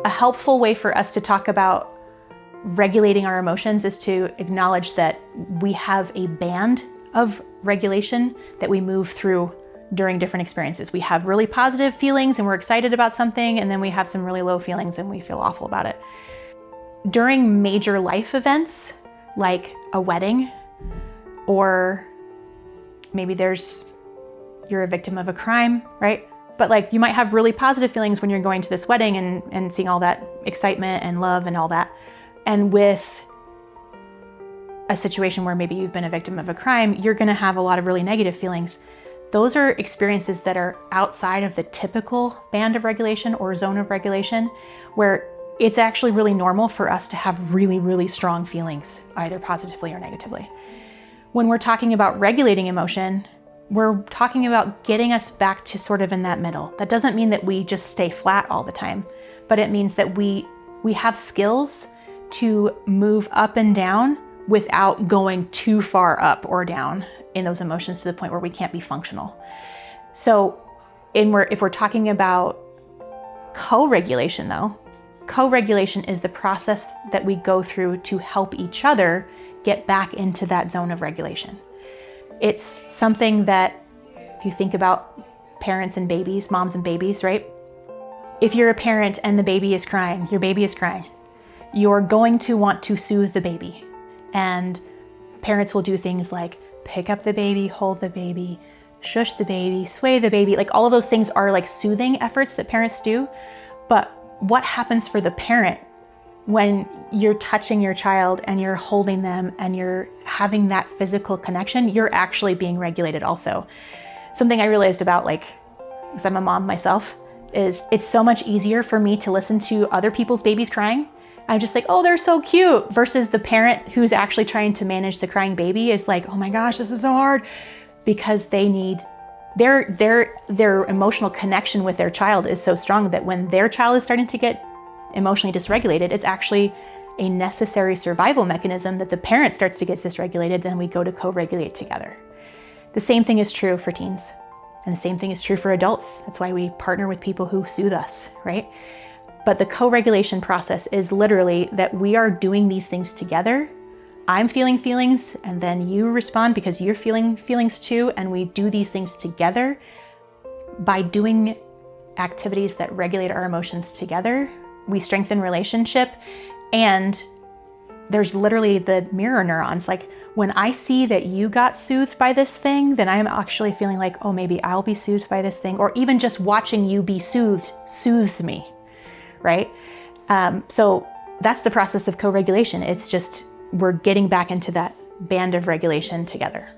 a helpful way for us to talk about regulating our emotions is to acknowledge that we have a band of regulation that we move through during different experiences. We have really positive feelings and we're excited about something, and then we have some really low feelings and we feel awful about it. During major life events, like a wedding, or maybe you're a victim of a crime, right? But like you might have really positive feelings when you're going to this wedding and seeing all that excitement and love and all that. And with a situation where maybe you've been a victim of a crime, you're gonna have a lot of really negative feelings. Those are experiences that are outside of the typical band of regulation or zone of regulation, where it's actually really normal for us to have really, really strong feelings, either positively or negatively. When we're talking about regulating emotion, we're talking about getting us back to sort of in that middle. That doesn't mean that we just stay flat all the time, but it means that we have skills to move up and down without going too far up or down in those emotions to the point where we can't be functional. So if we're talking about co-regulation though, co-regulation is the process that we go through to help each other get back into that zone of regulation. It's something that, if you think about parents and babies, moms and babies, right? If you're a parent and the baby is crying, your baby is crying, you're going to want to soothe the baby. And parents will do things like pick up the baby, hold the baby, shush the baby, sway the baby. Like all of those things are like soothing efforts that parents do. But what happens for the parent when you're touching your child and you're holding them and you're having that physical connection? You're actually being regulated also. Something I realized about, like, because I'm a mom myself, is it's so much easier for me to listen to other people's babies crying. I'm just like, oh, they're so cute, versus the parent who's actually trying to manage the crying baby is like, oh my gosh, this is so hard, because they need their emotional connection with their child is so strong that when their child is starting to get emotionally dysregulated, it's actually a necessary survival mechanism that the parent starts to get dysregulated, then we go to co-regulate together. The same thing is true for teens, and the same thing is true for adults. That's why we partner with people who soothe us, right? But the co-regulation process is literally that we are doing these things together. I'm feeling feelings, and then you respond because you're feeling feelings too, and we do these things together. By doing activities that regulate our emotions together, we strengthen relationship, and there's literally the mirror neurons. Like when I see that you got soothed by this thing, then I'm actually feeling like, oh, maybe I'll be soothed by this thing, or even just watching you be soothed soothes me, right? So that's the process of co-regulation. It's just, we're getting back into that band of regulation together.